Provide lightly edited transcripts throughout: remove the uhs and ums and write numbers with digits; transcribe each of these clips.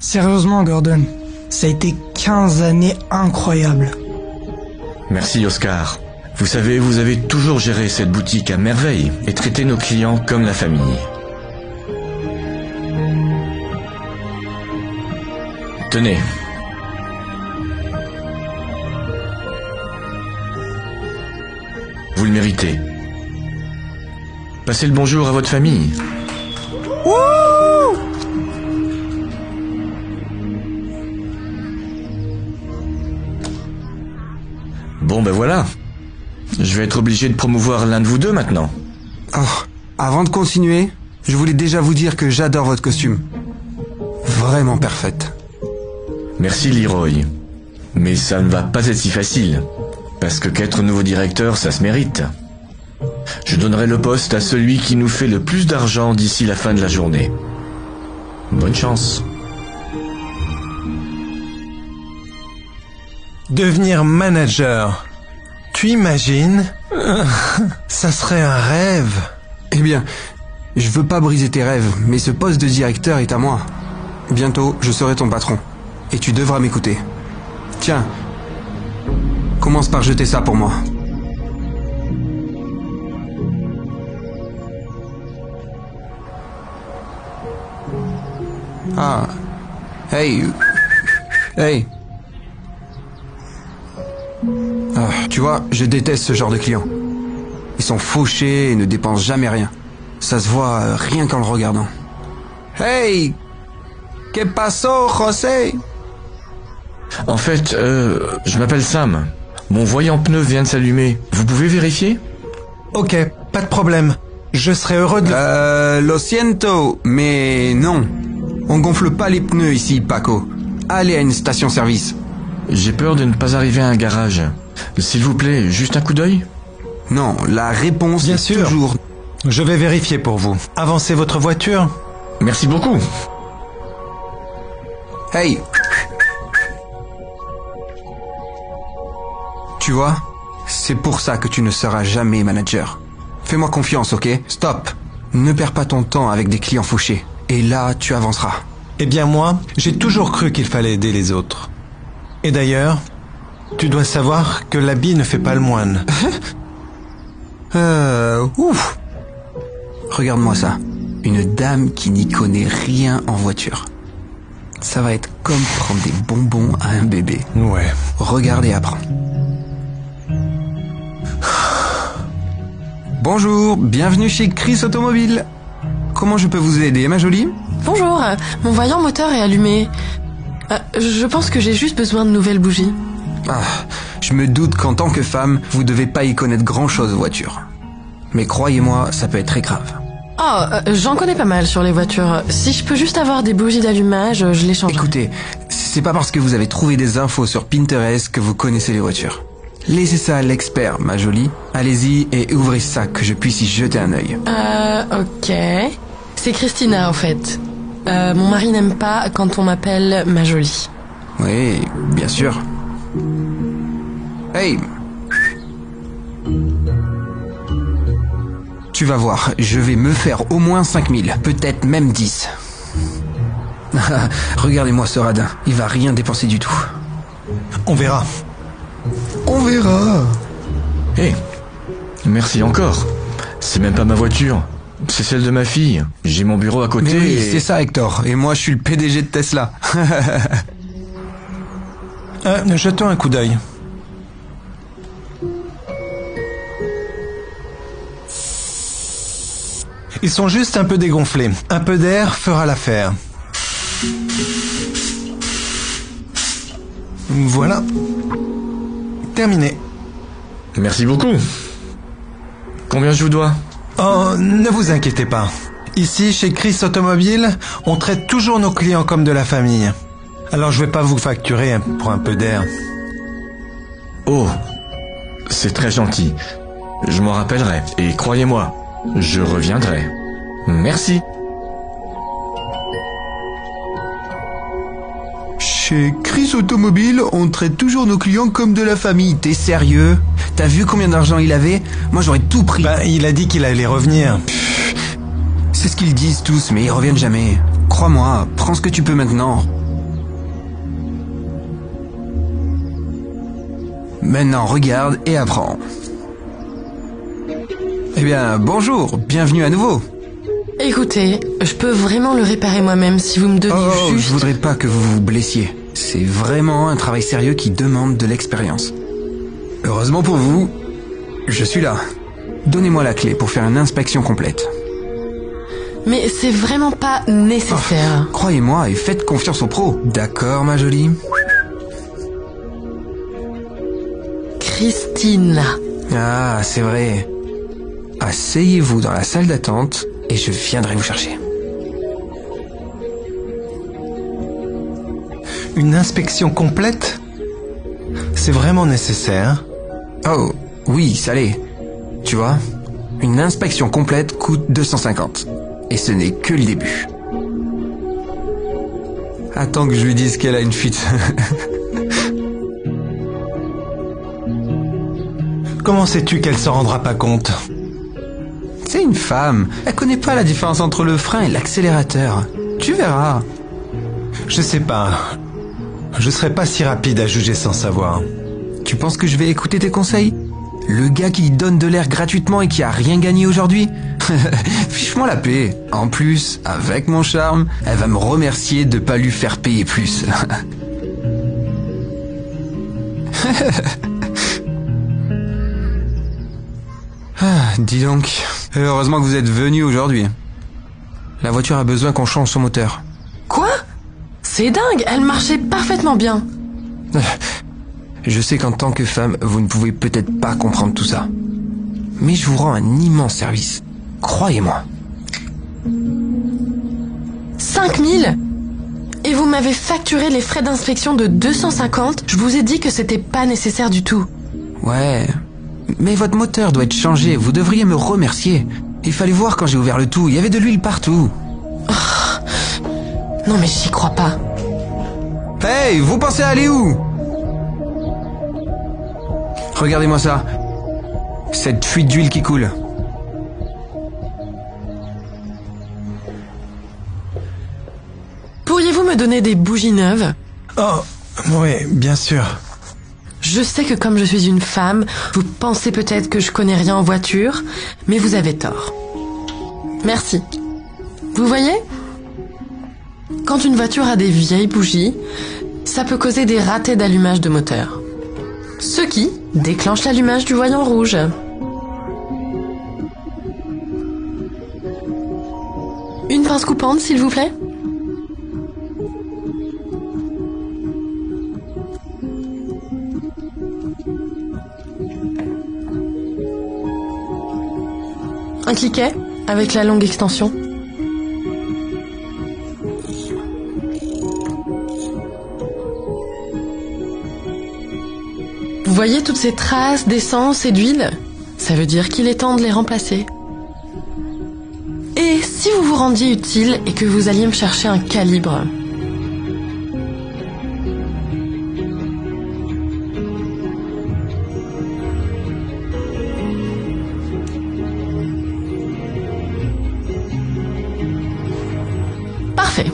Sérieusement, Gordon, ça a été 15 années incroyables. Merci Oscar. Vous savez, vous avez toujours géré cette boutique à merveille et traité nos clients comme la famille. Tenez. Vous le méritez. Passez le bonjour à votre famille. Wouh! Bon ben voilà. Je vais être obligé de promouvoir l'un de vous deux maintenant. Oh, avant de continuer, je voulais déjà vous dire que j'adore votre costume. Vraiment parfaite. Merci Leroy. Mais ça ne va pas être si facile. Parce que qu'être nouveau directeur, ça se mérite. Je donnerai le poste à celui qui nous fait le plus d'argent d'ici la fin de la journée. Bonne chance. Devenir manager. Tu imagines? Ça serait un rêve. Eh bien, je veux pas briser tes rêves, mais ce poste de directeur est à moi. Bientôt, je serai ton patron. Et tu devras m'écouter. Tiens, commence par jeter ça pour moi. Ah. Hey. Hey. Ah, tu vois, je déteste ce genre de clients. Ils sont fauchés et ne dépensent jamais rien. Ça se voit rien qu'en le regardant. Hey! Que paso, José? En fait, je m'appelle Sam. Mon voyant pneu vient de s'allumer. Vous pouvez vérifier? Ok, pas de problème. Je serais heureux de... Lo siento, mais non. On gonfle pas les pneus ici, Paco. Allez à une station-service. J'ai peur de ne pas arriver à un garage. S'il vous plaît, juste un coup d'œil? Non, la réponse Bien est sûr. toujours... Je vais vérifier pour vous. Avancez votre voiture. Merci beaucoup. Hey! Tu vois, c'est pour ça que tu ne seras jamais manager. Fais-moi confiance, ok? Stop! Ne perds pas ton temps avec des clients fauchés. Et là, tu avanceras. Eh bien moi, j'ai toujours cru qu'il fallait aider les autres. Et d'ailleurs, tu dois savoir que l'habit ne fait pas le moine. Ouf! Regarde-moi ça. Une dame qui n'y connaît rien en voiture. Ça va être comme prendre des bonbons à un bébé. Ouais. Regarde et apprends. Bonjour, bienvenue chez Chris Automobile. Comment je peux vous aider, ma jolie? Bonjour, mon voyant moteur est allumé. Je pense que j'ai juste besoin de nouvelles bougies. Ah, je me doute qu'en tant que femme, vous devez pas y connaître grand-chose aux voitures. Mais croyez-moi, ça peut être très grave. Oh, j'en connais pas mal sur les voitures. Si je peux juste avoir des bougies d'allumage, je les changerai. Écoutez, c'est pas parce que vous avez trouvé des infos sur Pinterest que vous connaissez les voitures. Laissez ça à l'expert, ma jolie. Allez-y et ouvrez ça, que je puisse y jeter un œil. Ok. C'est Christina, en fait. Mon mari n'aime pas quand on m'appelle ma jolie. Oui, bien sûr. Hey! Tu vas voir, je vais me faire au moins 5000, peut-être même 10. Regardez-moi ce radin, il va rien dépenser du tout. On verra. On verra. Hé, merci encore. C'est même pas ma voiture. C'est celle de ma fille. J'ai mon bureau à côté. Mais oui, et... c'est ça, Hector. Et moi, je suis le PDG de Tesla. Jetons un coup d'œil. Ils sont juste un peu dégonflés. Un peu d'air fera l'affaire. Voilà. Terminé. Merci beaucoup. Combien je vous dois? Oh, ne vous inquiétez pas. Ici, chez Chris Automobile, on traite toujours nos clients comme de la famille. Alors je vais pas vous facturer pour un peu d'air. Oh, c'est très gentil. Je m'en rappellerai. Et croyez-moi, je reviendrai. Merci. Chez Chris Automobile, on traite toujours nos clients comme de la famille. T'es sérieux? T'as vu combien d'argent il avait? Moi, j'aurais tout pris. Bah, il a dit qu'il allait revenir. C'est ce qu'ils disent tous, mais ils reviennent jamais. Crois-moi, prends ce que tu peux maintenant. Maintenant, regarde et apprends. Eh bien, bonjour, bienvenue à nouveau. Écoutez, je peux vraiment le réparer moi-même si vous me donnez juste... Je voudrais pas que vous vous blessiez. C'est vraiment un travail sérieux qui demande de l'expérience. Heureusement pour vous, je suis là. Donnez-moi la clé pour faire une inspection complète. Mais c'est vraiment pas nécessaire. Croyez-moi et faites confiance aux pros. D'accord, ma jolie? Christine. Ah, c'est vrai. Asseyez-vous dans la salle d'attente et je viendrai vous chercher. Une inspection complète? C'est vraiment nécessaire? Oh, oui, ça l'est. Tu vois, une inspection complète coûte 250. Et ce n'est que le début. Attends que je lui dise qu'elle a une fuite. Comment sais-tu qu'elle s'en rendra pas compte? C'est une femme. Elle connaît pas la différence entre le frein et l'accélérateur. Tu verras. Je sais pas. Je serai pas si rapide à juger sans savoir. Tu penses que je vais écouter tes conseils? Le gars qui donne de l'air gratuitement et qui a rien gagné aujourd'hui? Fiche-moi la paix. En plus, avec mon charme, elle va me remercier de pas lui faire payer plus. Dis donc, heureusement que vous êtes venu aujourd'hui. La voiture a besoin qu'on change son moteur. Quoi? C'est dingue, elle marchait parfaitement bien. Je sais qu'en tant que femme, vous ne pouvez peut-être pas comprendre tout ça. Mais je vous rends un immense service. Croyez-moi. 5000? Et vous m'avez facturé les frais d'inspection de 250? Je vous ai dit que c'était pas nécessaire du tout. Ouais, mais votre moteur doit être changé. Vous devriez me remercier. Il fallait voir quand j'ai ouvert le tout. Il y avait de l'huile partout. Oh, non mais j'y crois pas. Hey, vous pensez aller où? Regardez-moi ça. Cette fuite d'huile qui coule. Pourriez-vous me donner des bougies neuves? Oh, oui, bien sûr. Je sais que comme je suis une femme, vous pensez peut-être que je connais rien en voiture, mais vous avez tort. Merci. Vous voyez? Quand une voiture a des vieilles bougies, ça peut causer des ratés d'allumage de moteur. Ce qui déclenche l'allumage du voyant rouge. Une pince coupante, s'il vous plaît? Un cliquet avec la longue extension. Vous voyez toutes ces traces d'essence et d'huile? Ça veut dire qu'il est temps de les remplacer. Et si vous vous rendiez utile et que vous alliez me chercher un calibre? Parfait.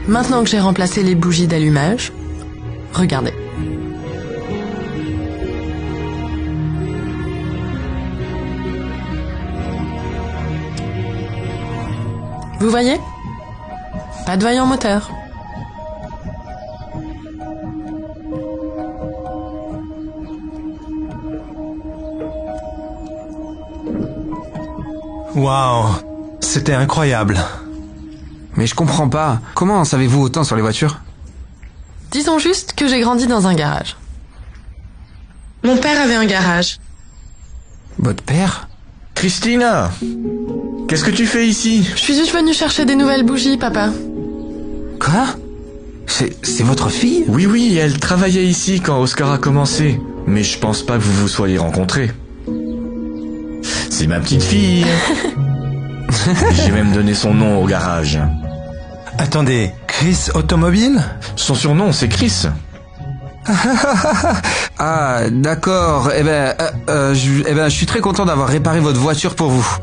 Maintenant que j'ai remplacé les bougies d'allumage, regardez. Vous voyez? Pas de voyant moteur. Waouh, c'était incroyable. Mais je comprends pas. Comment en savez-vous autant sur les voitures? Disons juste que j'ai grandi dans un garage. Mon père avait un garage. Votre père? Christina! Qu'est-ce que tu fais ici? Je suis juste venue chercher des nouvelles bougies, papa. Quoi? C'est votre fille? Oui, elle travaillait ici quand Oscar a commencé. Mais je pense pas que vous vous soyez rencontrés. C'est ma petite fille. J'ai même donné son nom au garage. Attendez, Chris Automobile? Son surnom, c'est Chris. Ah, d'accord. Je suis très content d'avoir réparé votre voiture pour vous.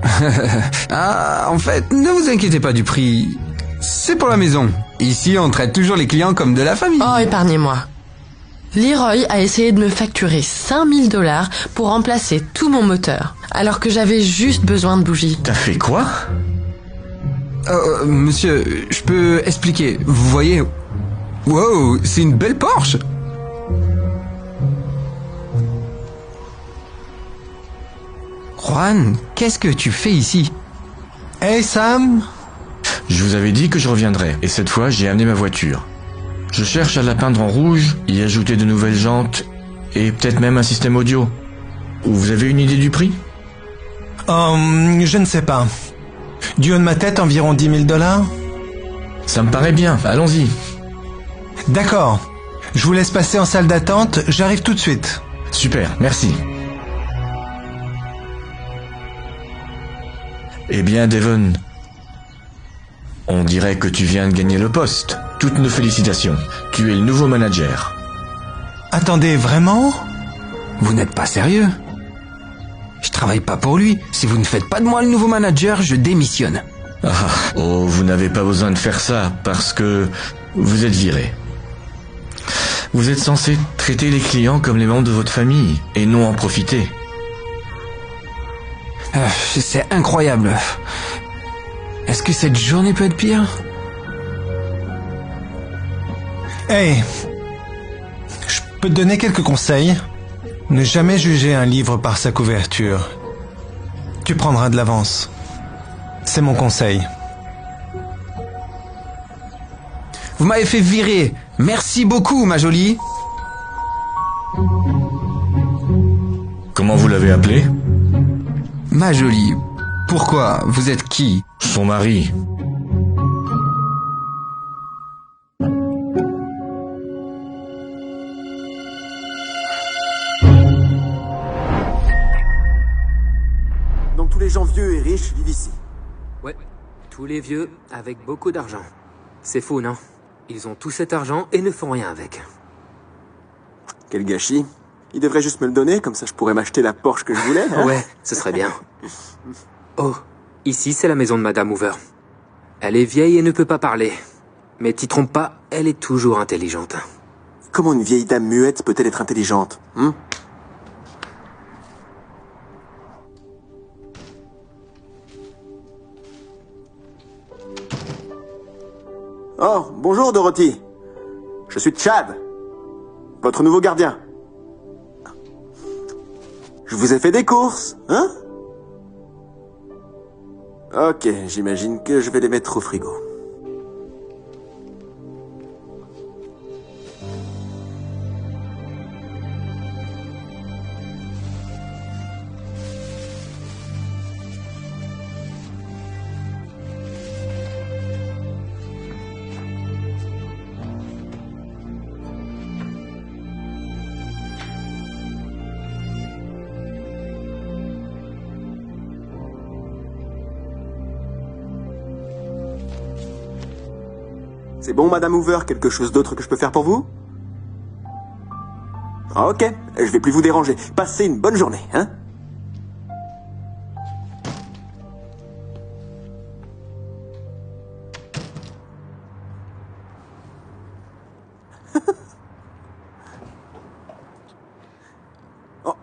Ah, en fait, ne vous inquiétez pas du prix. C'est pour la maison. Ici, on traite toujours les clients comme de la famille. Oh, épargnez-moi. Leroy a essayé de me facturer 5 000 $ pour remplacer tout mon moteur, alors que j'avais juste besoin de bougies. T'as fait quoi? Monsieur, je peux expliquer. Vous voyez... Wow, c'est une belle Porsche. Juan, qu'est-ce que tu fais ici? Hey Sam. Je vous avais dit que je reviendrais, et cette fois j'ai amené ma voiture. Je cherche à la peindre en rouge, y ajouter de nouvelles jantes, et peut-être même un système audio. Vous avez une idée du prix? Je ne sais pas. Du haut de ma tête, environ 10 000 $. Ça me paraît bien, allons-y. D'accord. Je vous laisse passer en salle d'attente, j'arrive tout de suite. Super, merci. Eh bien, Devon, on dirait que tu viens de gagner le poste. Toutes nos félicitations. Tu es le nouveau manager. Attendez, vraiment? Vous n'êtes pas sérieux? Je travaille pas pour lui. Si vous ne faites pas de moi le nouveau manager, je démissionne. Oh, vous n'avez pas besoin de faire ça, parce que vous êtes viré. Vous êtes censé traiter les clients comme les membres de votre famille, et non en profiter. C'est incroyable. Est-ce que cette journée peut être pire? Hey, je peux te donner quelques conseils. Ne jamais juger un livre par sa couverture. Tu prendras de l'avance. C'est mon conseil. Vous m'avez fait virer. Merci beaucoup, ma jolie. Comment vous l'avez appelé? Ma jolie. Pourquoi? Vous êtes qui? Son mari. Donc tous les gens vieux et riches vivent ici. Ouais, tous les vieux avec beaucoup d'argent. C'est fou, non? Ils ont tout cet argent et ne font rien avec. Quel gâchis. Il devrait juste me le donner, comme ça je pourrais m'acheter la Porsche que je voulais. Hein? Ouais, ce serait bien. Oh, ici c'est la maison de Madame Hoover. Elle est vieille et ne peut pas parler. Mais t'y trompes pas, elle est toujours intelligente. Comment une vieille dame muette peut-elle être intelligente, hein? Oh, bonjour Dorothy. Je suis Chad, votre nouveau gardien. Je vous ai fait des courses, hein? Ok, j'imagine que je vais les mettre au frigo. C'est bon, Madame Hoover, quelque chose d'autre que je peux faire pour vous? Ok, je vais plus vous déranger. Passez une bonne journée, hein? Oh.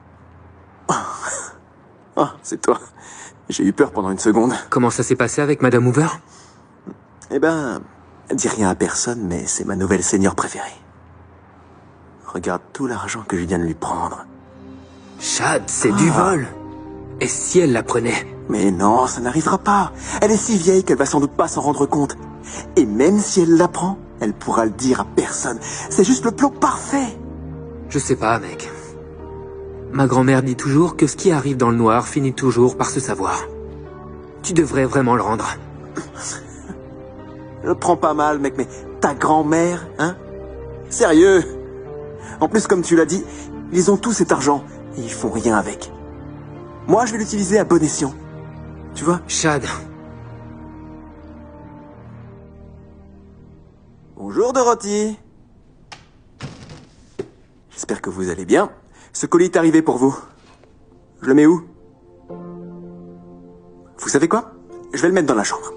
Oh, c'est toi. J'ai eu peur pendant une seconde. Comment ça s'est passé avec Madame Hoover? Eh ben, dis rien à personne, mais c'est ma nouvelle seigneur préférée. Regarde tout l'argent que je viens de lui prendre. Chad, c'est du vol. Et si elle la prenait? Mais non, ça n'arrivera pas. Elle est si vieille qu'elle va sans doute pas s'en rendre compte. Et même si elle la prend, elle pourra le dire à personne. C'est juste le plan parfait. Je sais pas, mec. Ma grand-mère dit toujours que ce qui arrive dans le noir finit toujours par se savoir. Tu devrais vraiment le rendre. Je le prends pas mal, mec, mais ta grand-mère, hein? Sérieux? En plus, comme tu l'as dit, ils ont tout cet argent et ils font rien avec. Moi, je vais l'utiliser à bon escient. Tu vois? Chad. Bonjour, Dorothy. J'espère que vous allez bien. Ce colis est arrivé pour vous. Je le mets où? Vous savez quoi? Je vais le mettre dans la chambre.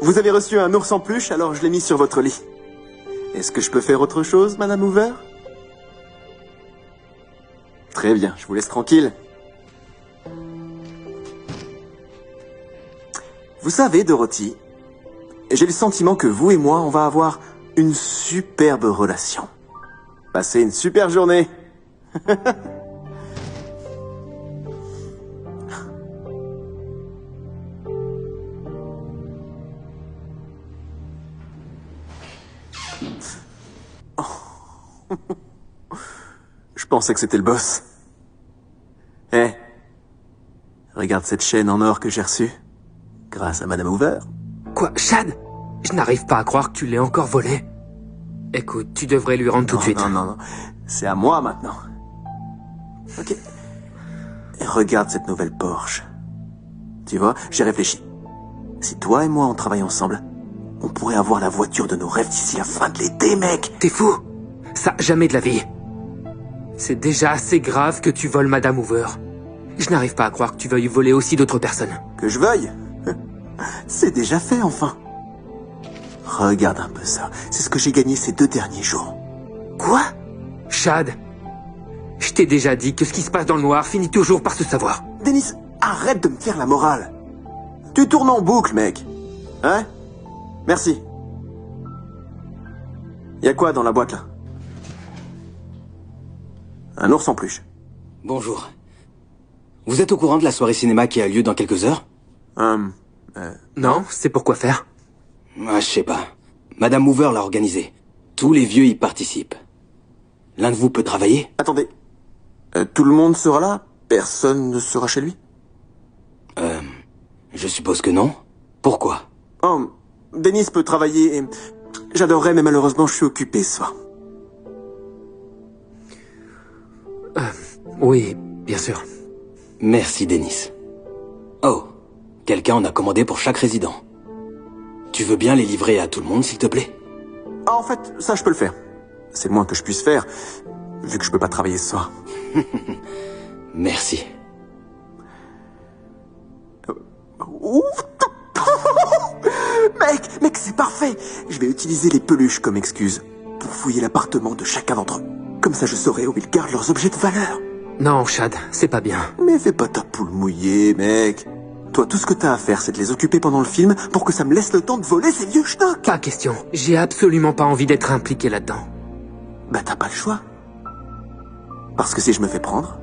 Vous avez reçu un ours en peluche, alors je l'ai mis sur votre lit. Est-ce que je peux faire autre chose, Madame Hoover? Très bien, je vous laisse tranquille. Vous savez, Dorothy, j'ai le sentiment que vous et moi, on va avoir une superbe relation. Passez une super journée. Je pensais que c'était le boss. Eh, regarde cette chaîne en or que j'ai reçue. Grâce à Madame Hoover. Quoi, Chad? Je n'arrive pas à croire que tu l'aies encore volé. Écoute, tu devrais lui rendre tout de suite. Non. C'est à moi maintenant. Ok. Et regarde cette nouvelle Porsche. Tu vois, j'ai réfléchi. Si toi et moi on travaille ensemble, on pourrait avoir la voiture de nos rêves d'ici la fin de l'été, mec. T'es fou? Ça, jamais de la vie. C'est déjà assez grave que tu voles Madame Hoover. Je n'arrive pas à croire que tu veuilles voler aussi d'autres personnes. Que je veuille? C'est déjà fait, enfin. Regarde un peu ça. C'est ce que j'ai gagné ces 2 derniers jours. Quoi? Chad, je t'ai déjà dit que ce qui se passe dans le noir finit toujours par se savoir. Dennis, arrête de me faire la morale. Tu tournes en boucle, mec. Hein? Merci. Y a quoi dans la boîte, là? Un ours en peluche. Bonjour. Vous êtes au courant de la soirée cinéma qui a lieu dans quelques heures? Non, c'est pour quoi faire? Ah, je sais pas. Madame Hoover l'a organisée. Tous les vieux y participent. L'un de vous peut travailler? Attendez. Tout le monde sera là? Personne ne sera chez lui? Je suppose que non. Pourquoi? Oh, Dennis peut travailler et... J'adorerais, mais malheureusement, je suis occupé ce soir. Oui, bien sûr. Merci, Dennis. Oh, quelqu'un en a commandé pour chaque résident. Tu veux bien les livrer à tout le monde, s'il te plaît? Ah, en fait, ça, je peux le faire. C'est le moins que je puisse faire, vu que je peux pas travailler ce soir. Merci. Ouf. Mec, c'est parfait. Je vais utiliser les peluches comme excuse pour fouiller l'appartement de chacun d'entre eux. Comme ça, je saurai où ils gardent leurs objets de valeur. Non, Chad, c'est pas bien. Mais fais pas ta poule mouillée, mec. Toi, tout ce que t'as à faire, c'est de les occuper pendant le film pour que ça me laisse le temps de voler ces vieux schnocks. Pas question. J'ai absolument pas envie d'être impliqué là-dedans. Bah, t'as pas le choix. Parce que si je me fais prendre,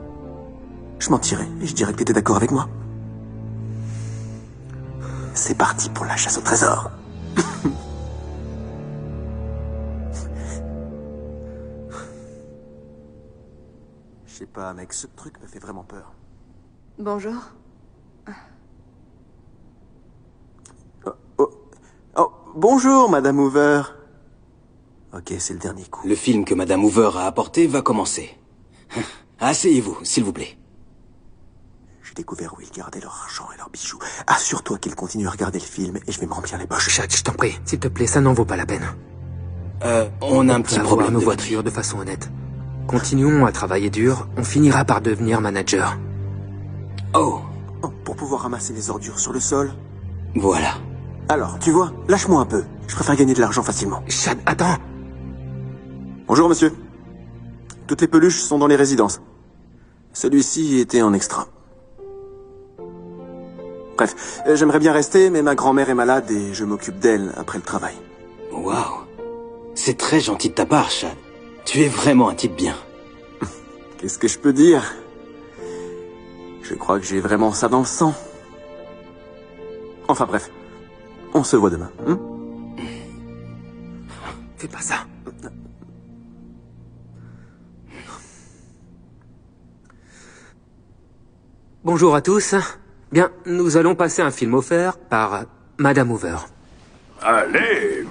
je mentirai et je dirais que t'étais d'accord avec moi. C'est parti pour la chasse au trésor. Je sais pas, mec, ce truc me fait vraiment peur. Bonjour. Oh, bonjour, Madame Hoover. Ok, c'est le dernier coup. Le film que Madame Hoover a apporté va commencer. Asseyez-vous, s'il vous plaît. J'ai découvert où ils gardaient leur argent et leurs bijoux. Assure-toi qu'ils continuent à regarder le film et je vais me remplir les poches. Chad, je t'en prie. S'il te plaît, ça n'en vaut pas la peine. On a un petit problème nos de voitures de façon honnête. Continuons à travailler dur, on finira par devenir manager. Oh, pour pouvoir ramasser les ordures sur le sol. Voilà. Alors, tu vois, lâche-moi un peu. Je préfère gagner de l'argent facilement. Chad, attends. Bonjour, monsieur. Toutes les peluches sont dans les résidences. Celui-ci était en extra. Bref, j'aimerais bien rester, mais ma grand-mère est malade et je m'occupe d'elle après le travail. Waouh. C'est très gentil de ta part, Chad. Tu es vraiment un type bien. Qu'est-ce que je peux dire? Je crois que j'ai vraiment ça dans le sang. Enfin bref, on se voit demain. Fais pas ça. Bonjour à tous. Bien, nous allons passer un film offert par Madame Hoover. Allez!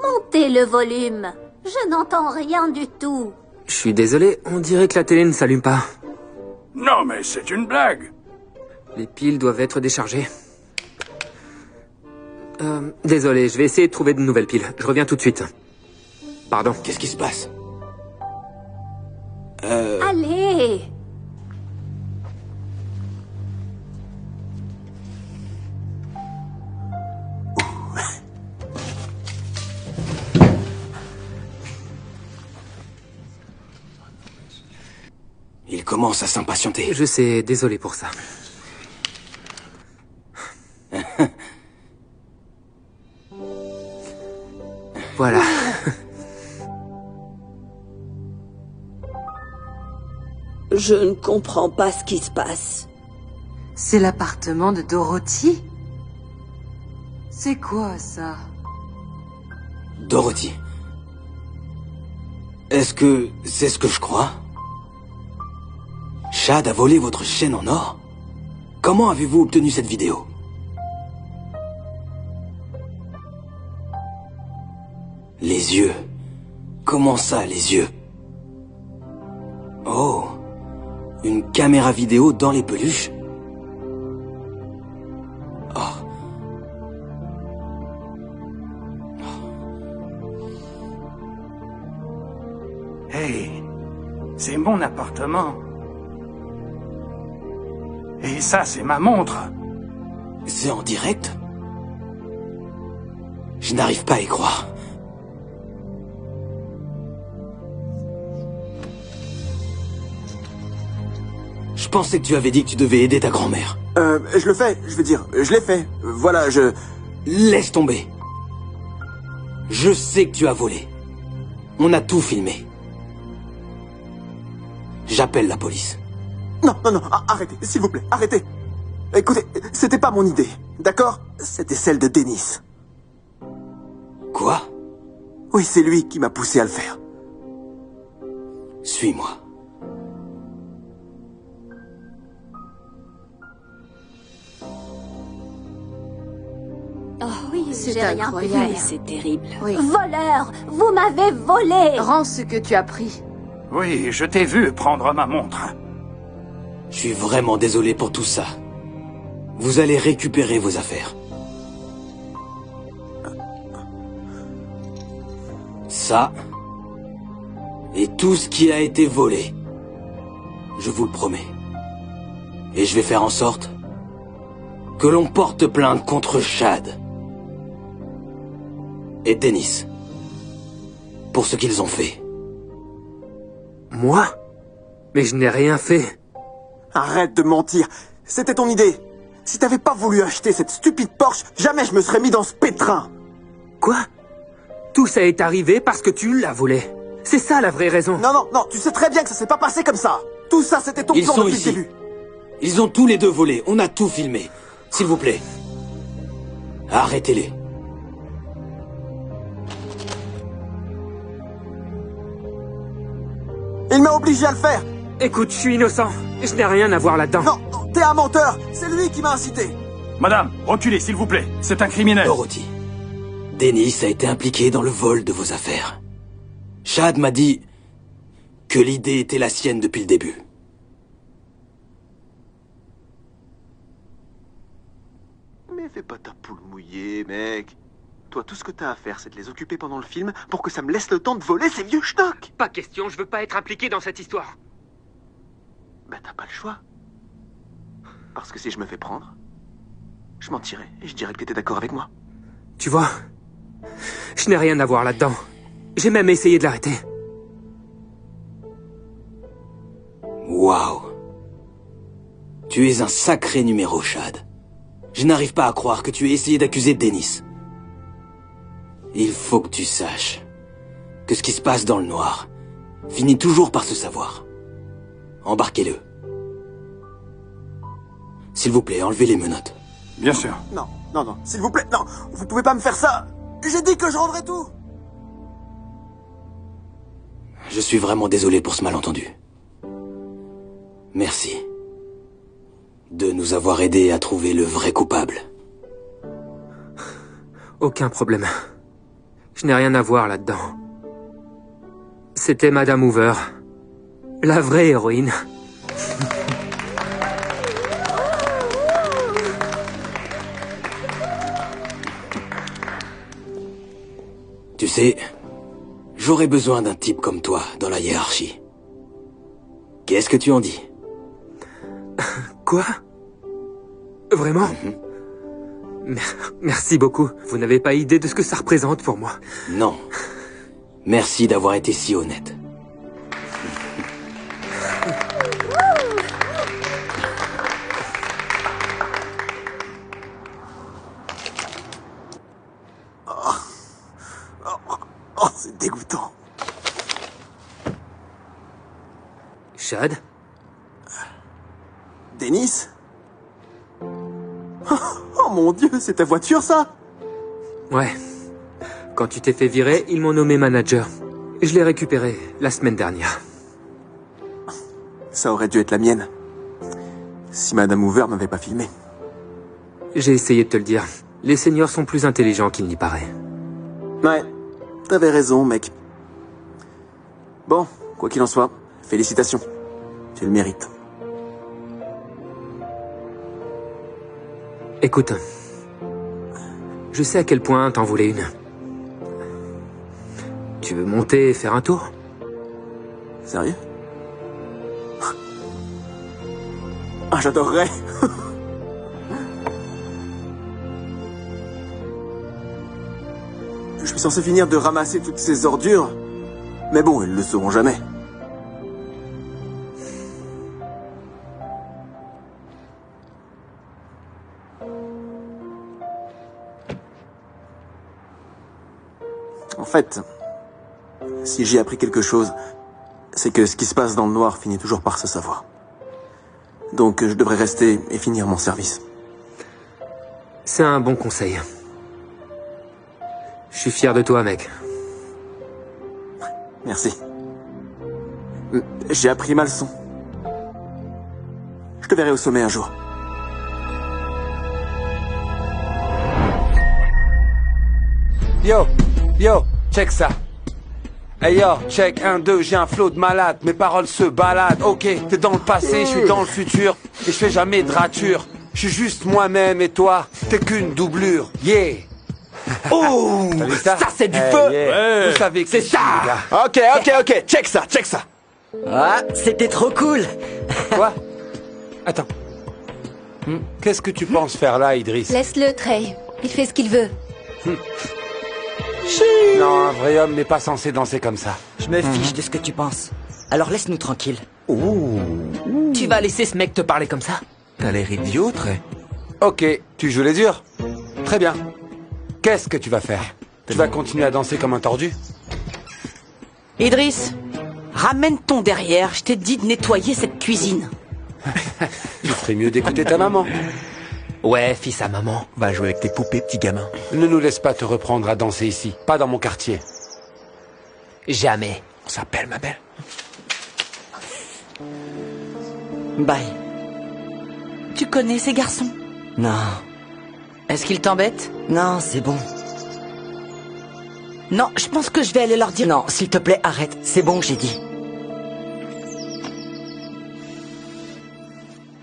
Montez le volume. Je n'entends rien du tout. Je suis désolé, on dirait que la télé ne s'allume pas. Non, mais c'est une blague. Les piles doivent être déchargées. Désolé, je vais essayer de trouver de nouvelles piles. Je reviens tout de suite. Pardon. Qu'est-ce qui se passe? Allez. Il commence à s'impatienter. Je sais, désolé pour ça. Voilà. Je ne comprends pas ce qui se passe. C'est l'appartement de Dorothy? C'est quoi, ça? Dorothy. Est-ce que c'est ce que je crois? Chad a volé votre chaîne en or? Comment avez-vous obtenu cette vidéo? Les yeux. Comment ça, les yeux? Oh. Une caméra vidéo dans les peluches? Oh. Hey, c'est mon appartement. Et ça, c'est ma montre. C'est en direct? Je n'arrive pas à y croire. Je pensais que tu avais dit que tu devais aider ta grand-mère. Je le fais, je veux dire, je l'ai fait. Voilà, Laisse tomber. Je sais que tu as volé. On a tout filmé. J'appelle la police. Non, arrêtez, s'il vous plaît, arrêtez. Écoutez, c'était pas mon idée, d'accord? C'était celle de Dennis. Quoi? Oui, c'est lui qui m'a poussé à le faire. Suis-moi. Oh oui, C'est j'ai rien incroyable. pu. C'est terrible. Oui. Voleur, vous m'avez volé. Rends ce que tu as pris. Oui, je t'ai vu prendre ma montre. Je suis vraiment désolé pour tout ça. Vous allez récupérer vos affaires. Ça, et tout ce qui a été volé. Je vous le promets. Et je vais faire en sorte que l'on porte plainte contre Chad et Dennis pour ce qu'ils ont fait. Moi? Mais je n'ai rien fait. Arrête de mentir, c'était ton idée. Si t'avais pas voulu acheter cette stupide Porsche, jamais je me serais mis dans ce pétrin. Quoi? Tout ça est arrivé parce que tu l'as volé. C'est ça la vraie raison. Non, tu sais très bien que ça s'est pas passé comme ça. Tout ça, c'était ton Ils plan sont depuis ici. le début. Ils ont tous les deux volé. On a tout filmé. S'il vous plaît. Arrêtez-les. Il m'a obligé à le faire. Écoute, je suis innocent. Je n'ai rien à voir là-dedans. Non, t'es un menteur. C'est lui qui m'a incité. Madame, reculez, s'il vous plaît. C'est un criminel. Dorothy. Dennis a été impliqué dans le vol de vos affaires. Chad m'a dit que l'idée était la sienne depuis le début. Mais fais pas ta poule mouillée, mec. Toi, tout ce que t'as à faire, c'est de les occuper pendant le film pour que ça me laisse le temps de voler ces vieux schnocks. Pas question, je veux pas être impliqué dans cette histoire. Bah, t'as pas le choix. Parce que si je me fais prendre, je mentirai et je dirai que t'étais d'accord avec moi. Tu vois, je n'ai rien à voir là-dedans. J'ai même essayé de l'arrêter. Waouh. Tu es un sacré numéro, Chad. Je n'arrive pas à croire que tu aies essayé d'accuser Dennis. Il faut que tu saches que ce qui se passe dans le noir finit toujours par se savoir. Embarquez-le. S'il vous plaît, enlevez les menottes. Bien sûr. Non, non, non, s'il vous plaît, non, vous pouvez pas me faire ça. J'ai dit que je rendrais tout. Je suis vraiment désolé pour ce malentendu. Merci de nous avoir aidés à trouver le vrai coupable. Aucun problème. Je n'ai rien à voir là-dedans. C'était Madame Hoover. La vraie héroïne. Tu sais, j'aurais besoin d'un type comme toi dans la hiérarchie. Qu'est-ce que tu en dis? Quoi? Vraiment? Merci beaucoup. Vous n'avez pas idée de ce que ça représente pour moi. Non. Merci d'avoir été si honnête. Oh, c'est dégoûtant. Chad? Dennis? Oh mon Dieu, c'est ta voiture, ça? Ouais. Quand tu t'es fait virer, ils m'ont nommé manager. Je l'ai récupérée la semaine dernière. Ça aurait dû être la mienne. Si Madame Hoover m'avait pas filmé. J'ai essayé de te le dire. Les seniors sont plus intelligents qu'il n'y paraît. Ouais, t'avais raison, mec. Bon, quoi qu'il en soit, félicitations. Tu le mérites. Écoute, je sais à quel point t'en voulais une. Tu veux monter et faire un tour? Sérieux? Ah, j'adorerais. Je suis censé finir de ramasser toutes ces ordures, mais bon, ils le sauront jamais. En fait, si j'ai appris quelque chose, c'est que ce qui se passe dans le noir finit toujours par se savoir. Donc je devrais rester et finir mon service. C'est un bon conseil. Je suis fier de toi, mec. Merci. J'ai appris ma leçon. Je te verrai au sommet un jour. Yo, check ça. Hey yo, check, 1, 2, j'ai un flow de malade, mes paroles se baladent. Ok, t'es dans le passé, je suis dans le futur, et je fais jamais de rature. Je suis juste moi-même et toi, t'es qu'une doublure. Yeah. Oh, ça c'est du feu. Yeah. Vous savez que c'est ça. Les gars. Ok, check ça. Ah, c'était trop cool. Quoi? Attends. Qu'est-ce que tu penses faire là, Idriss? Laisse-le, Trey. Il fait ce qu'il veut. Non, un vrai homme n'est pas censé danser comme ça. Je me fiche de ce que tu penses. Alors laisse-nous tranquille. Tu vas laisser ce mec te parler comme ça? T'as l'air idiot, Trey. Ok, tu joues les durs. Très bien. Qu'est-ce que tu vas faire? Tu vas continuer à danser comme un tordu? Idriss, ramène ton derrière. Je t'ai dit de nettoyer cette cuisine. Tu ferais mieux d'écouter ta maman. Ouais, fils à maman. Va jouer avec tes poupées, petit gamin. Ne nous laisse pas te reprendre à danser ici. Pas dans mon quartier. Jamais. On s'appelle, ma belle. Bye. Tu connais ces garçons? Non. Est-ce qu'ils t'embêtent? Non, c'est bon. Non, je pense que je vais aller leur dire... Non, s'il te plaît, arrête. C'est bon, j'ai dit.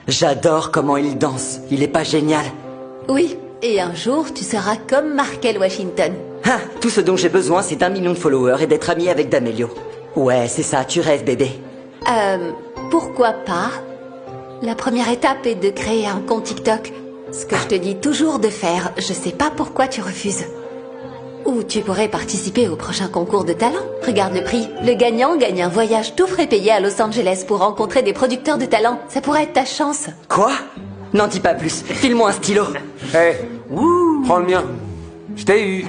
J'adore comment il danse. Il est pas génial? Oui, et un jour, tu seras comme Markel Washington. Ah, tout ce dont j'ai besoin, c'est d'1 million de followers et d'être ami avec D'Amelio. Ouais, c'est ça, tu rêves, bébé. Pourquoi pas? La première étape est de créer un compte TikTok. Ce que je te dis toujours de faire, je sais pas pourquoi tu refuses. Ou tu pourrais participer au prochain concours de talent. Regarde le prix. Le gagnant gagne un voyage tout frais payé à Los Angeles pour rencontrer des producteurs de talent. Ça pourrait être ta chance. Quoi? N'en dis pas plus. File-moi un stylo. Hé, prends le mien. Je t'ai eu.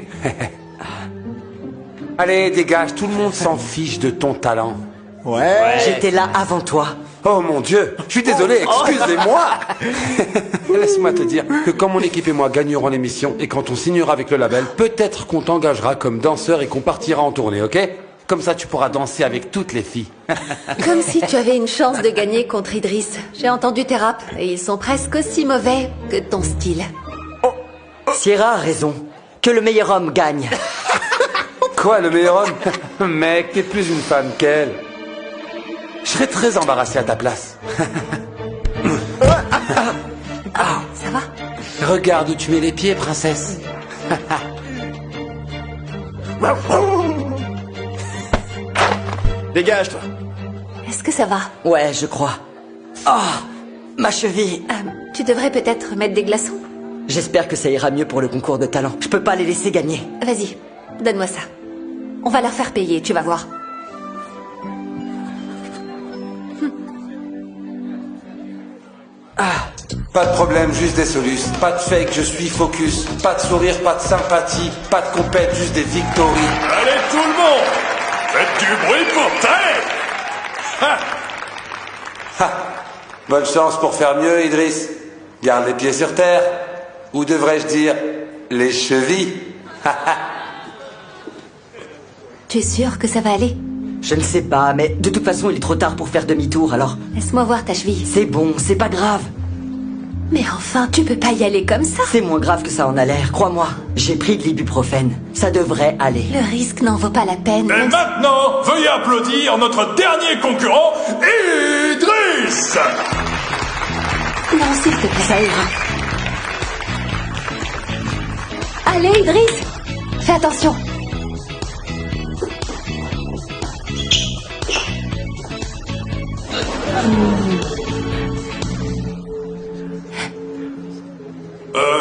Allez, dégage, tout le monde s'en fiche de ton talent. Ouais. J'étais là avant toi. Oh mon Dieu, je suis désolé, excusez-moi. Laisse-moi te dire que quand mon équipe et moi gagnerons l'émission et quand on signera avec le label, peut-être qu'on t'engagera comme danseur et qu'on partira en tournée, ok? Comme ça, tu pourras danser avec toutes les filles. Comme si tu avais une chance de gagner contre Idriss. J'ai entendu tes raps et ils sont presque aussi mauvais que ton style. Sierra a raison. Que le meilleur homme gagne. Quoi, le meilleur homme? Mec, t'es plus une femme qu'elle. Je serais très embarrassé à ta place. Ça va? Regarde où tu mets les pieds, princesse. Dégage, toi. Est-ce que ça va? Ouais, je crois. Oh, ma cheville. Tu devrais peut-être mettre des glaçons. J'espère que ça ira mieux pour le concours de talent. Je peux pas les laisser gagner. Vas-y, donne-moi ça. On va leur faire payer, tu vas voir. Pas de problème, juste des solus. Pas de fake, je suis focus. Pas de sourire, pas de sympathie. Pas de compète, juste des victories. Allez tout le monde, faites du bruit pour Tay. Bonne chance pour faire mieux, Idriss. Garde les pieds sur terre. Ou devrais-je dire, les chevilles. Tu es sûr que ça va aller? Je ne sais pas, mais de toute façon, il est trop tard pour faire demi-tour, alors... Laisse-moi voir ta cheville. C'est bon, c'est pas grave. Mais enfin, tu peux pas y aller comme ça. C'est moins grave que ça en a l'air, crois-moi. J'ai pris de l'ibuprofène. Ça devrait aller. Le risque n'en vaut pas la peine. Et maintenant, veuillez applaudir notre dernier concurrent, Idriss. Non, s'il te plaît, ça ira. Allez, Idriss, fais attention.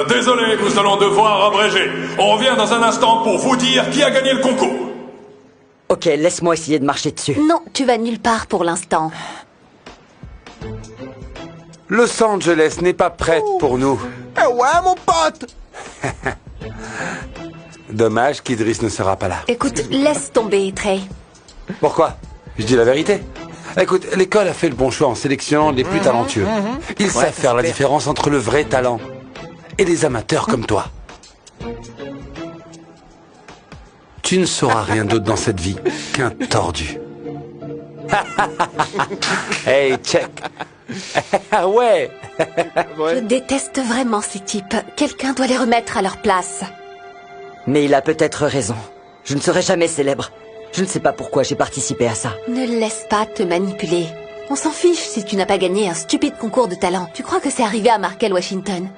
Désolé, nous allons devoir abréger. On revient dans un instant pour vous dire qui a gagné le concours. Ok, laisse-moi essayer de marcher dessus. Non, tu vas nulle part pour l'instant. Los Angeles n'est pas prête pour nous. Eh ouais, mon pote. Dommage qu'Idriss ne sera pas là. Écoute, laisse tomber, Trey. Pourquoi? Je dis la vérité. Écoute, l'école a fait le bon choix en sélectionnant les plus talentueux. Ils savent faire la différence entre le vrai talent et les amateurs comme toi. Tu ne sauras rien d'autre dans cette vie qu'un tordu. Hey, check. Ouais. Je déteste vraiment ces types. Quelqu'un doit les remettre à leur place. Mais il a peut-être raison. Je ne serai jamais célèbre. Je ne sais pas pourquoi j'ai participé à ça. Ne laisse pas te manipuler. On s'en fiche si tu n'as pas gagné un stupide concours de talent. Tu crois que c'est arrivé à Markel Washington?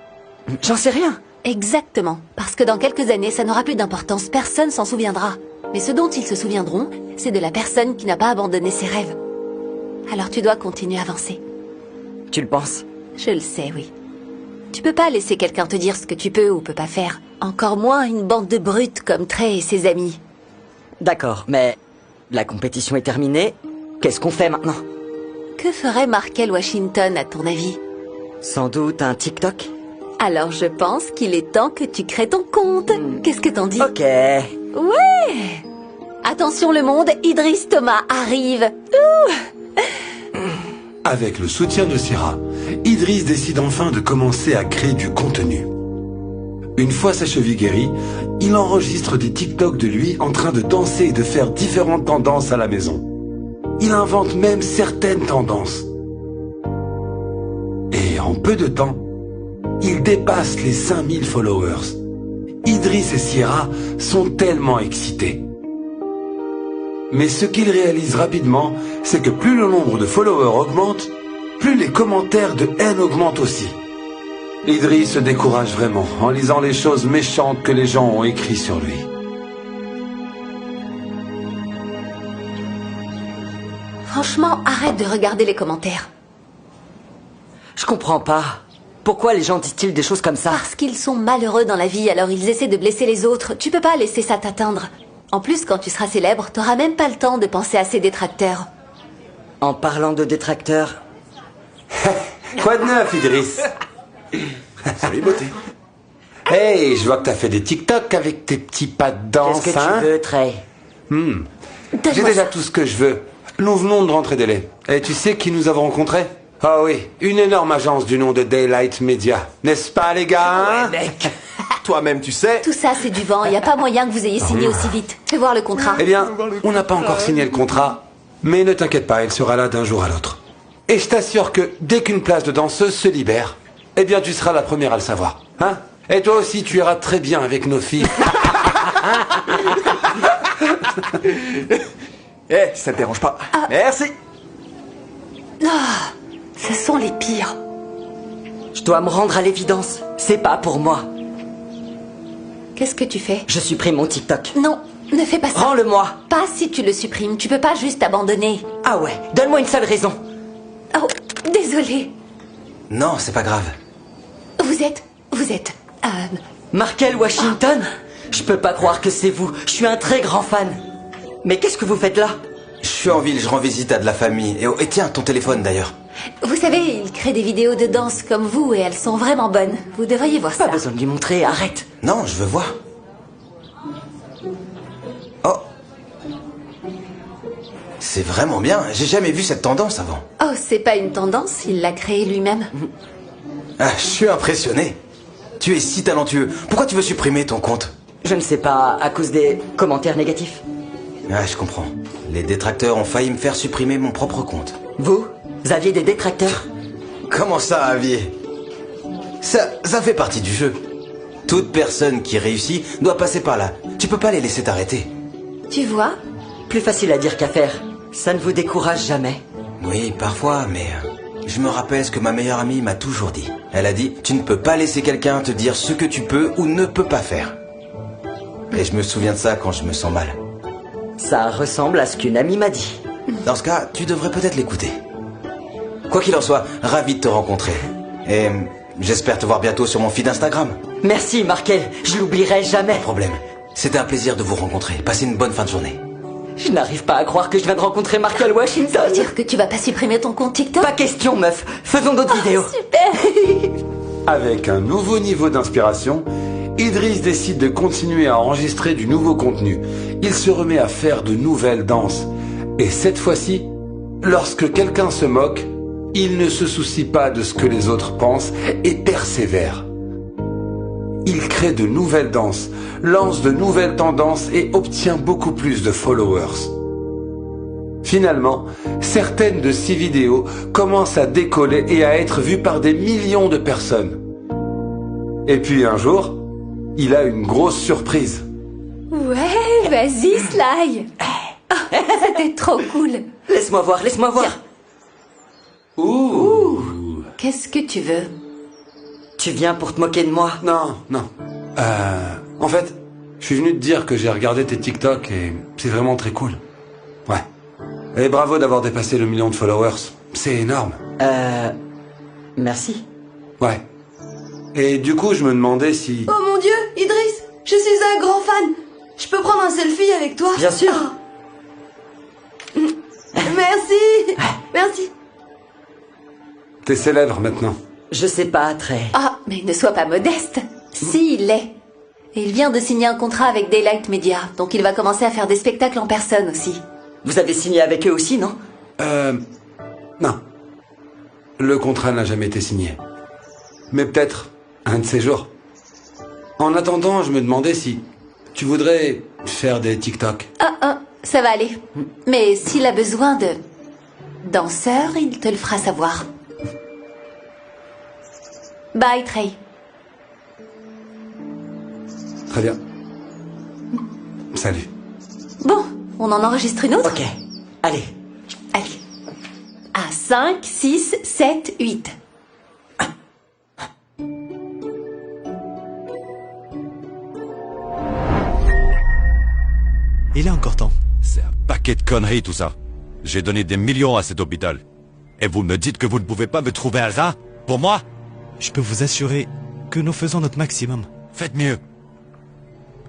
J'en sais rien. Exactement. Parce que dans quelques années, ça n'aura plus d'importance. Personne s'en souviendra. Mais ce dont ils se souviendront, c'est de la personne qui n'a pas abandonné ses rêves. Alors tu dois continuer à avancer. Tu le penses? Je le sais, oui. Tu peux pas laisser quelqu'un te dire ce que tu peux ou peux pas faire. Encore moins une bande de brutes comme Trey et ses amis. D'accord, mais la compétition est terminée. Qu'est-ce qu'on fait maintenant? Que ferait Markel Washington, à ton avis? Sans doute un TikTok? Alors je pense qu'il est temps que tu crées ton compte. Qu'est-ce que t'en dis? Ok. Ouais! Attention le monde, Idriss Thomas arrive. Avec le soutien de Sierra, Idriss décide enfin de commencer à créer du contenu. Une fois sa cheville guérie, il enregistre des TikTok de lui en train de danser et de faire différentes tendances à la maison. Il invente même certaines tendances. Et en peu de temps, il dépasse les 5000 followers. Idriss et Sierra sont tellement excités. Mais ce qu'ils réalisent rapidement, c'est que plus le nombre de followers augmente, plus les commentaires de haine augmentent aussi. Idriss se décourage vraiment en lisant les choses méchantes que les gens ont écrites sur lui. Franchement, arrête de regarder les commentaires. Je comprends pas. Pourquoi les gens disent-ils des choses comme ça? Parce qu'ils sont malheureux dans la vie, alors ils essaient de blesser les autres. Tu peux pas laisser ça t'atteindre. En plus, quand tu seras célèbre, t'auras même pas le temps de penser à ces détracteurs. En parlant de détracteurs... Quoi de neuf, Idriss? Salut, beauté. Hey, je vois que t'as fait des TikTok avec tes petits pas de danse, Qu'est-ce que tu veux, Trey? J'ai déjà tout ce que je veux. nous venons de rentrer délai. Et tu sais qui nous avons rencontré? Ah oui, une énorme agence du nom de Daylight Media. N'est-ce pas, les gars, hein? Ouais, mec. Toi-même, tu sais. Tout ça, c'est du vent. Y a pas moyen que vous ayez signé aussi vite. Fais voir le contrat. Eh bien, on n'a pas encore signé le contrat. Mais ne t'inquiète pas, il sera là d'un jour à l'autre. Et je t'assure que dès qu'une place de danseuse se libère, eh bien, tu seras la première à le savoir. Hein? Et toi aussi, tu iras très bien avec nos filles. Eh, ça te dérange pas. Merci. Ah, ce sont les pires. Je dois me rendre à l'évidence. C'est pas pour moi. Qu'est-ce que tu fais? Je supprime mon TikTok. Non, ne fais pas ça. Rends-le-moi. Pas si tu le supprimes. Tu peux pas juste abandonner. Ah ouais, donne-moi une seule raison. Oh, désolé. Non, c'est pas grave. Vous êtes... Markel Washington? Je peux pas croire que c'est vous. Je suis un très grand fan. Mais qu'est-ce que vous faites là? Je suis en ville, je rends visite à de la famille. Et tiens, ton téléphone d'ailleurs. Vous savez, il crée des vidéos de danse comme vous et elles sont vraiment bonnes. Vous devriez voir ça. Pas besoin de lui montrer, arrête. Non, je veux voir. Oh. C'est vraiment bien, j'ai jamais vu cette tendance avant. Oh, c'est pas une tendance, il l'a créée lui-même. Ah, je suis impressionné. Tu es si talentueux. Pourquoi tu veux supprimer ton compte? Je ne sais pas, à cause des commentaires négatifs. Ah, je comprends. Les détracteurs ont failli me faire supprimer mon propre compte. Vous aviez des détracteurs? Comment ça, aviez? Ça fait partie du jeu. Toute personne qui réussit doit passer par là. Tu peux pas les laisser t'arrêter. Tu vois? Plus facile à dire qu'à faire. Ça ne vous décourage jamais? Oui, parfois, mais... je me rappelle ce que ma meilleure amie m'a toujours dit. Elle a dit, tu ne peux pas laisser quelqu'un te dire ce que tu peux ou ne peux pas faire. Et je me souviens de ça quand je me sens mal. Ça ressemble à ce qu'une amie m'a dit. Dans ce cas, tu devrais peut-être l'écouter. Quoi qu'il en soit, ravi de te rencontrer. Et j'espère te voir bientôt sur mon feed Instagram. Merci, Markel. Je l'oublierai jamais. Pas de problème. C'était un plaisir de vous rencontrer. Passez une bonne fin de journée. Je n'arrive pas à croire que je viens de rencontrer Markel Washington. Ça veut dire que tu vas pas supprimer ton compte TikTok? Pas question, meuf. Faisons d'autres vidéos. Super. Avec un nouveau niveau d'inspiration, Idriss décide de continuer à enregistrer du nouveau contenu. Il se remet à faire de nouvelles danses. Et cette fois-ci, lorsque quelqu'un se moque, il ne se soucie pas de ce que les autres pensent et persévère. Il crée de nouvelles danses, lance de nouvelles tendances et obtient beaucoup plus de followers. Finalement, certaines de ses vidéos commencent à décoller et à être vues par des millions de personnes. Et puis un jour, il a une grosse surprise. Ouais, vas-y, Sly. C'était trop cool. Laisse-moi voir, laisse-moi voir. Ouh. Qu'est-ce que tu veux? Tu viens pour te moquer de moi? Non. En fait, je suis venu te dire que j'ai regardé tes TikTok et c'est vraiment très cool. Ouais. Et bravo d'avoir dépassé le 1 million de followers. C'est énorme. Merci. Ouais. Et du coup, je me demandais si... Oh mon Dieu, Idriss, je suis un grand fan. Je peux prendre un selfie avec toi? Bien sûr. Merci. Merci. T'es célèbre maintenant. Je sais pas, très... Ah, mais ne sois pas modeste. Si, il l'est. Et il vient de signer un contrat avec Daylight Media, donc il va commencer à faire des spectacles en personne aussi. Vous avez signé avec eux aussi, non? Non. Le contrat n'a jamais été signé. Mais peut-être un de ces jours. En attendant, je me demandais si tu voudrais faire des TikTok. Ça va aller. Mais s'il a besoin de danseurs, il te le fera savoir. Bye, Trey. Très bien. Salut. Bon, on en enregistre une autre? Ok. Allez. À 5, 6, 7, 8. Il est encore temps. C'est un paquet de conneries tout ça. J'ai donné des millions à cet hôpital. Et vous me dites que vous ne pouvez pas me trouver un rat? Pour moi? Je peux vous assurer que nous faisons notre maximum. Faites mieux.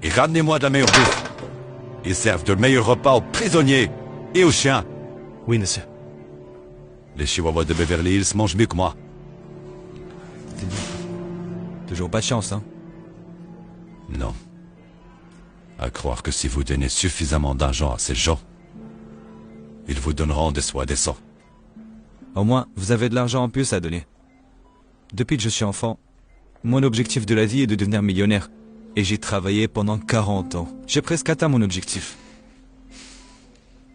Et ramenez-moi de la meilleure bouffe. Ils servent de meilleurs repas aux prisonniers et aux chiens. Oui, monsieur. Les chihuahuas de Beverly Hills mangent mieux que moi. Toujours pas de chance, hein? Non. À croire que si vous donnez suffisamment d'argent à ces gens, Ils vous donneront des soins décents. Au moins, vous avez de l'argent en plus à donner. Depuis que je suis enfant, mon objectif de la vie est de devenir millionnaire. Et j'ai travaillé pendant 40 ans. J'ai presque atteint mon objectif.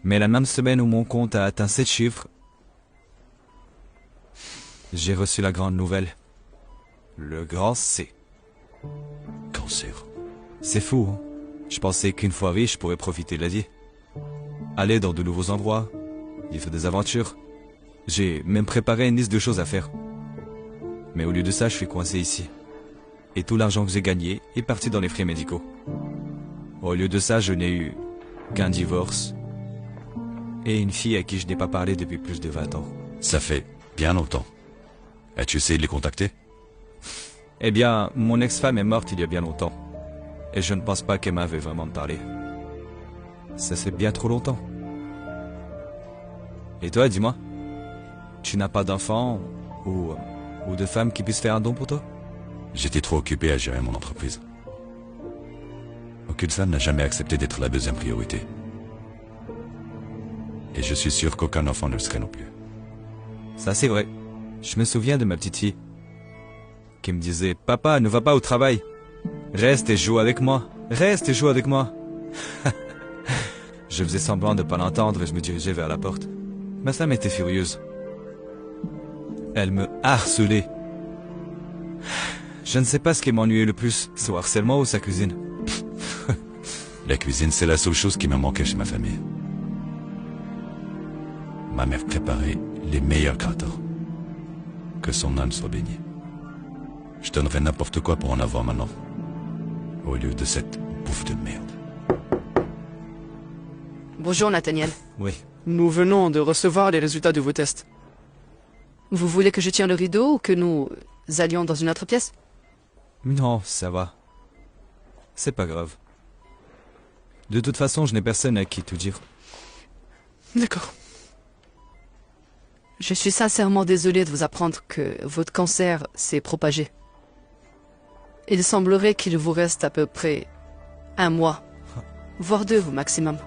Mais la même semaine où mon compte a atteint 7 chiffres, j'ai reçu la grande nouvelle. Le grand C. Cancer. C'est fou, hein? Je pensais qu'une fois riche, je pourrais profiter de la vie. Aller dans de nouveaux endroits, vivre des aventures. J'ai même préparé une liste de choses à faire. Mais au lieu de ça, je suis coincé ici. Et tout l'argent que j'ai gagné est parti dans les frais médicaux. Au lieu de ça, je n'ai eu qu'un divorce et une fille à qui je n'ai pas parlé depuis plus de 20 ans. Ça fait bien longtemps. As-tu essayé de les contacter? Eh bien, mon ex-femme est morte il y a bien longtemps. Et je ne pense pas qu'elle m'avait vraiment parlé. Ça fait bien trop longtemps. Et toi, dis-moi, tu n'as pas d'enfant ou de femme qui puisse faire un don pour toi? J'étais trop occupé à gérer mon entreprise. Aucune femme n'a jamais accepté d'être la deuxième priorité. Et je suis sûr qu'aucun enfant ne le serait non plus. Ça c'est vrai. Je me souviens de ma petite fille qui me disait « Papa, ne va pas au travail. Reste et joue avec moi. Reste et joue avec moi. » Je faisais semblant de ne pas l'entendre et je me dirigeais vers la porte. Ma femme était furieuse. Elle me harcelait. Je ne sais pas ce qui m'ennuyait le plus, son harcèlement ou sa cuisine. La cuisine, c'est la seule chose qui me manquait chez ma famille. Ma mère préparait les meilleurs gratins. Que son âme soit bénie. Je donnerais n'importe quoi pour en avoir maintenant. Au lieu de cette bouffe de merde. Bonjour Nathaniel. Oui. Nous venons de recevoir les résultats de vos tests. Vous voulez que je tienne le rideau ou que nous allions dans une autre pièce? Non, ça va. C'est pas grave. De toute façon, je n'ai personne à qui tout dire. D'accord. Je suis sincèrement désolé de vous apprendre que votre cancer s'est propagé. Il semblerait qu'il vous reste à peu près 1 mois, voire 2 au maximum.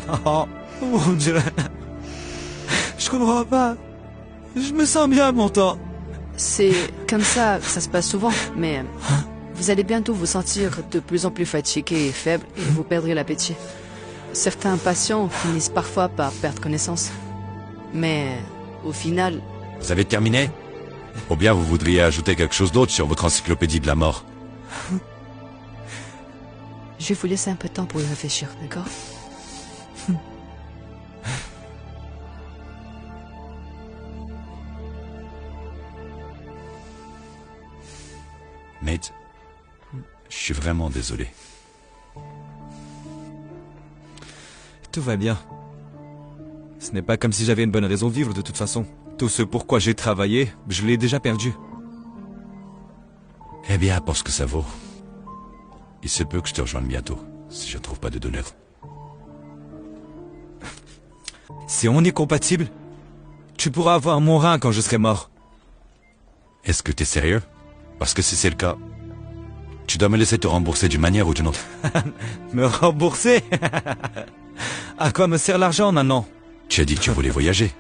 Non, mon Dieu. Je comprends pas. Je me sens bien, mon temps. C'est comme ça que ça se passe souvent, mais vous allez bientôt vous sentir de plus en plus fatigué et faible et vous perdrez l'appétit. Certains patients finissent parfois par perdre connaissance. Mais au final... Vous avez terminé? Ou bien vous voudriez ajouter quelque chose d'autre sur votre encyclopédie de la mort? Je vais vous laisser un peu de temps pour y réfléchir, d'accord? Nate, je suis vraiment désolé. Tout va bien. Ce n'est pas comme si j'avais une bonne raison de vivre de toute façon. Tout ce pourquoi j'ai travaillé, je l'ai déjà perdu. Eh bien, pour ce que ça vaut, il se peut que je te rejoigne bientôt, si je ne trouve pas de donneur. Si on est compatible, tu pourras avoir mon rein quand je serai mort. Est-ce que t'es sérieux? Parce que si c'est le cas, tu dois me laisser te rembourser d'une manière ou d'une autre. Me rembourser? À quoi me sert l'argent maintenant? Tu as dit que tu voulais voyager.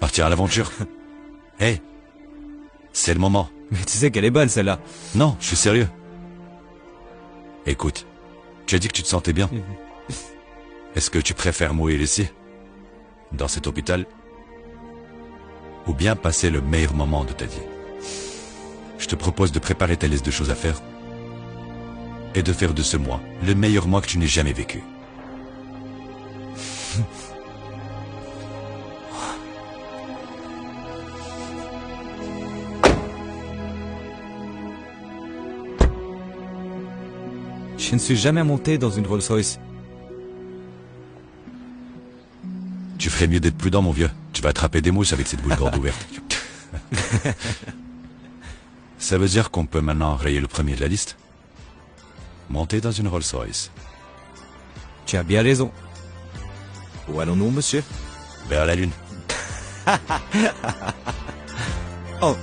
Partir à l'aventure. Hé, c'est le moment. Mais tu sais qu'elle est bonne celle-là. Non, je suis sérieux. Écoute, tu as dit que tu te sentais bien. Est-ce que tu préfères mourir ici, dans cet hôpital, ou bien passer le meilleur moment de ta vie? Je te propose de préparer ta liste de choses à faire et de faire de ce mois le meilleur mois que tu n'aies jamais vécu. Je ne suis jamais monté dans une Rolls-Royce. Tu ferais mieux d'être prudent, mon vieux. Tu vas attraper des mouches avec cette boule grande ouverte. Ça veut dire qu'on peut maintenant rayer le premier de la liste. Monter dans une Rolls-Royce. Tu as bien raison. Où allons-nous, monsieur? Vers la Lune. Oh.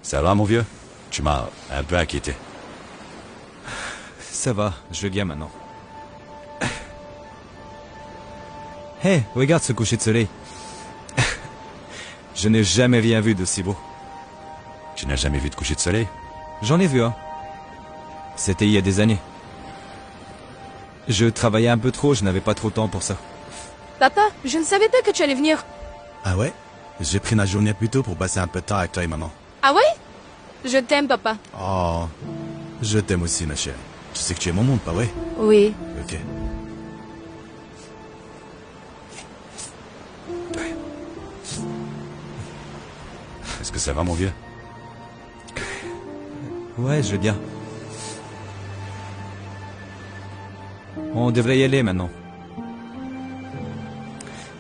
Ça va, mon vieux? Tu m'as un peu inquiété. Ça va, je vais bien maintenant. Hé, regarde ce coucher de soleil. Je n'ai jamais rien vu d'aussi beau. Tu n'as jamais vu de coucher de soleil? J'en ai vu un. C'était il y a des années. Je travaillais un peu trop, je n'avais pas trop de temps pour ça. Papa, je ne savais pas que tu allais venir. Ah ouais? J'ai pris ma journée plus tôt pour passer un peu de temps avec toi et maman. Ah ouais? Je t'aime, papa. Oh, je t'aime aussi, ma chérie. Tu sais que tu es mon monde, pas vrai? Oui. Ok. Est-ce que ça va, mon vieux? Ouais, je vais bien. On devrait y aller maintenant.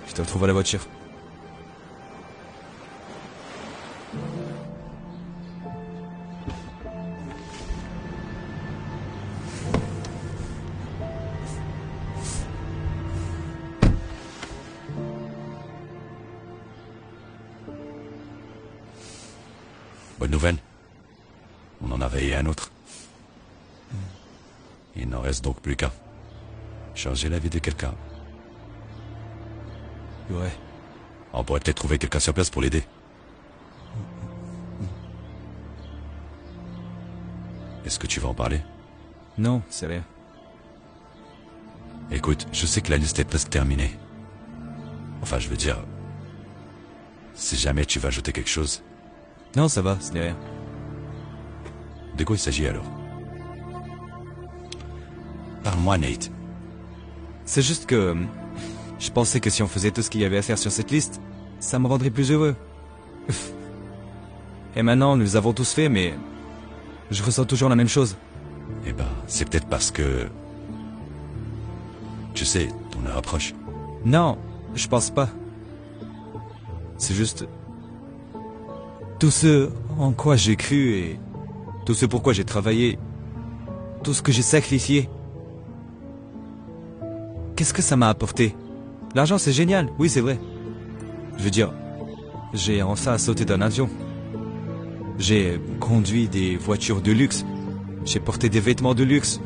Je te retrouve à la voiture. Bonne nouvelle. On en a veillé un autre. Il n'en reste donc plus qu'un. Changer la vie de quelqu'un. Ouais. On pourrait peut-être trouver quelqu'un sur place pour l'aider. Est-ce que tu vas en parler? Non, c'est rien. Écoute, je sais que la liste est presque terminée. Enfin, je veux dire... Si jamais tu vas ajouter quelque chose... Non, ça va, ce n'est rien. De quoi il s'agit alors? Parle-moi, Nate. C'est juste que... Je pensais que si on faisait tout ce qu'il y avait à faire sur cette liste, ça me rendrait plus heureux. Et maintenant, nous avons tous fait, mais... Je ressens toujours la même chose. Eh ben, c'est peut-être parce que... Tu sais, ton heure approche. Non, je pense pas. C'est juste... Tout ce en quoi j'ai cru et... Tout ce pourquoi j'ai travaillé... Tout ce que j'ai sacrifié... Qu'est-ce que ça m'a apporté? L'argent, c'est génial, oui, c'est vrai. Je veux dire, j'ai enfin sauté d'un avion. J'ai conduit des voitures de luxe. J'ai porté des vêtements de luxe.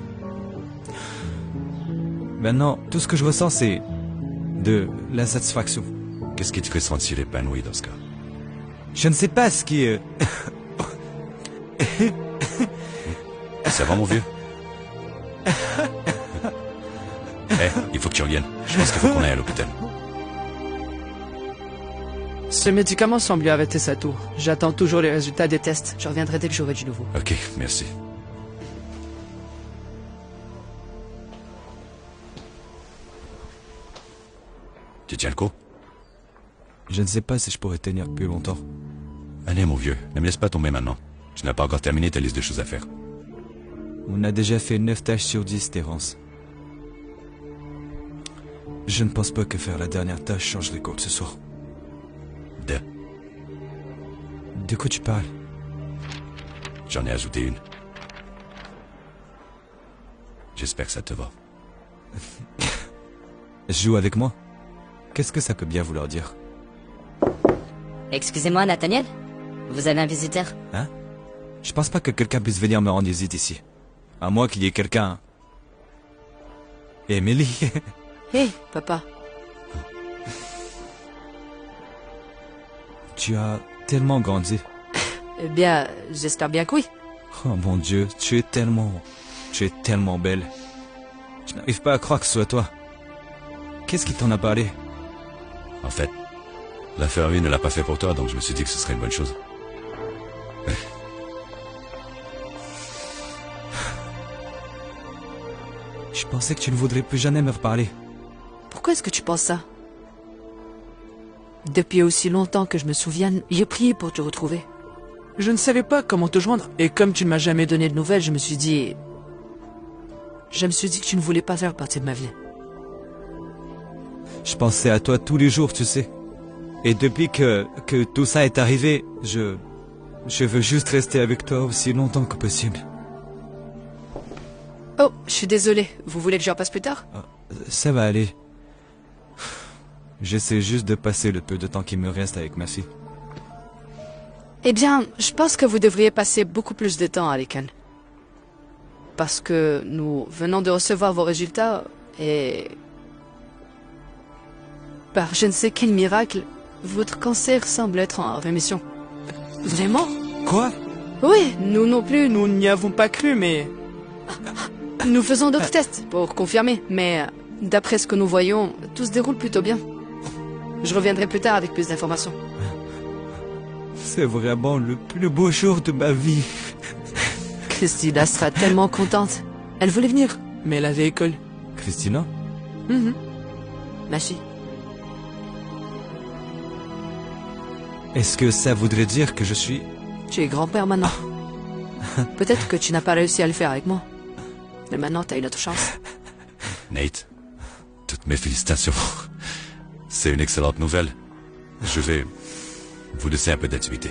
Maintenant, tout ce que je ressens, c'est de l'insatisfaction. Qu'est-ce qui te fait sentir épanoui dans ce cas? Je ne sais pas ce qui est... Ça va, mon vieux? Il faut que tu reviennes. Je pense qu'il faut qu'on aille à l'hôpital. Ce médicament semble lui arrêter sa toux. J'attends toujours les résultats des tests. Je reviendrai dès que j'aurai du nouveau. Ok, merci. Tu tiens le coup? Je ne sais pas si je pourrais tenir plus longtemps. Allez, mon vieux, ne me laisse pas tomber maintenant. Tu n'as pas encore terminé ta liste de choses à faire. On a déjà fait 9 tâches sur 10, Terence. Je ne pense pas que faire la dernière tâche changerait quoi que ce soit. De quoi tu parles? J'en ai ajouté une. J'espère que ça te va. Joue avec moi? Qu'est-ce que ça peut bien vouloir dire? Excusez-moi, Nathaniel? Vous avez un visiteur? Hein? Je pense pas que quelqu'un puisse venir me rendre visite ici. À moins qu'il y ait quelqu'un... Emily. Hé, papa. Tu as tellement grandi. Eh bien, j'espère bien que oui. Oh mon Dieu, tu es tellement belle. Je n'arrive pas à croire que ce soit toi. Qu'est-ce qui t'en a parlé? En fait, l'infirmier ne l'a pas fait pour toi, donc je me suis dit que ce serait une bonne chose. Je pensais que tu ne voudrais plus jamais me reparler. Pourquoi est-ce que tu penses ça? Depuis aussi longtemps que je me souvienne, j'ai prié pour te retrouver. Je ne savais pas comment te joindre, et comme tu ne m'as jamais donné de nouvelles, je me suis dit que tu ne voulais pas faire partie de ma vie. Je pensais à toi tous les jours, tu sais. Et depuis que tout ça est arrivé, je veux juste rester avec toi aussi longtemps que possible. Oh, je suis désolé. Vous voulez que je repasse plus tard? Ça va aller. J'essaie juste de passer le peu de temps qui me reste avec ma fille. Eh bien, je pense que vous devriez passer beaucoup plus de temps à Laken. Parce que nous venons de recevoir vos résultats et... par je ne sais quel miracle, votre cancer semble être en rémission. Vraiment? Quoi? Oui, nous non plus, nous n'y avons pas cru, mais... Nous faisons d'autres tests pour confirmer, mais d'après ce que nous voyons, tout se déroule plutôt bien. Je reviendrai plus tard avec plus d'informations. C'est vraiment le plus beau jour de ma vie. Christina sera tellement contente. Elle voulait venir, mais elle avait école. Christina? Ma fille. Est-ce que ça voudrait dire que je suis... Tu es grand-père maintenant. Peut-être que tu n'as pas réussi à le faire avec moi. Mais maintenant, t'as une autre chance. Nate, toutes mes félicitations. C'est une excellente nouvelle. Je vais vous laisser un peu d'activité.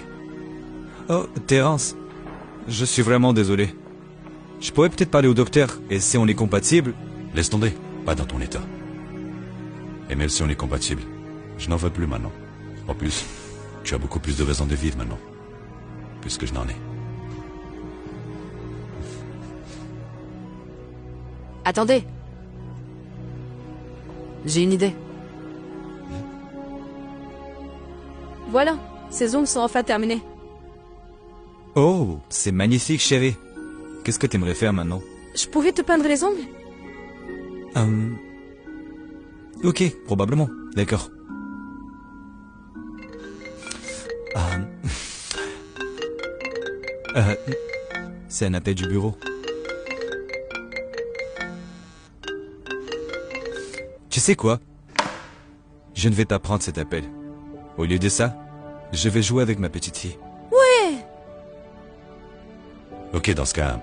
Oh, Terence. Je suis vraiment désolé. Je pourrais peut-être parler au docteur, et si on est compatible... Laisse tomber, pas dans ton état. Et même si on est compatible, je n'en veux plus maintenant. En plus, tu as beaucoup plus de raisons de vivre maintenant. Puisque je n'en ai. Attendez. J'ai une idée. Voilà, ces ongles sont enfin terminés. Oh, c'est magnifique, chérie. Qu'est-ce que t'aimerais faire maintenant? Je pouvais te peindre les ongles? Ok, probablement. D'accord. C'est un appel du bureau. Tu sais quoi? Je ne vais pas prendre cet appel. Au lieu de ça, je vais jouer avec ma petite fille. Ouais! Ok, dans ce cas...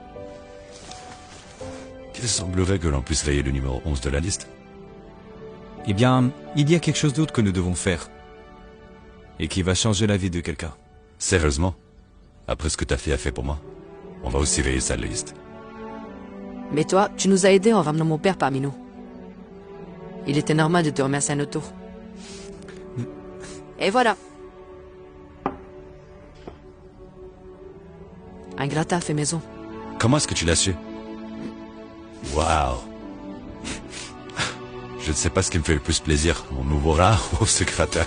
Il semblerait que l'on puisse rayer le numéro 11 de la liste. Eh bien, il y a quelque chose d'autre que nous devons faire. Et qui va changer la vie de quelqu'un. Sérieusement? Après ce que ta fille a fait pour moi, on va aussi rayer sa liste. Mais toi, tu nous as aidés en ramenant mon père parmi nous. Il était normal de te remercier à notre tour. Et voilà. Un gratin fait maison. Comment est-ce que tu l'as su? Waouh! Je ne sais pas ce qui me fait le plus plaisir, mon nouveau rat ou ce gratin.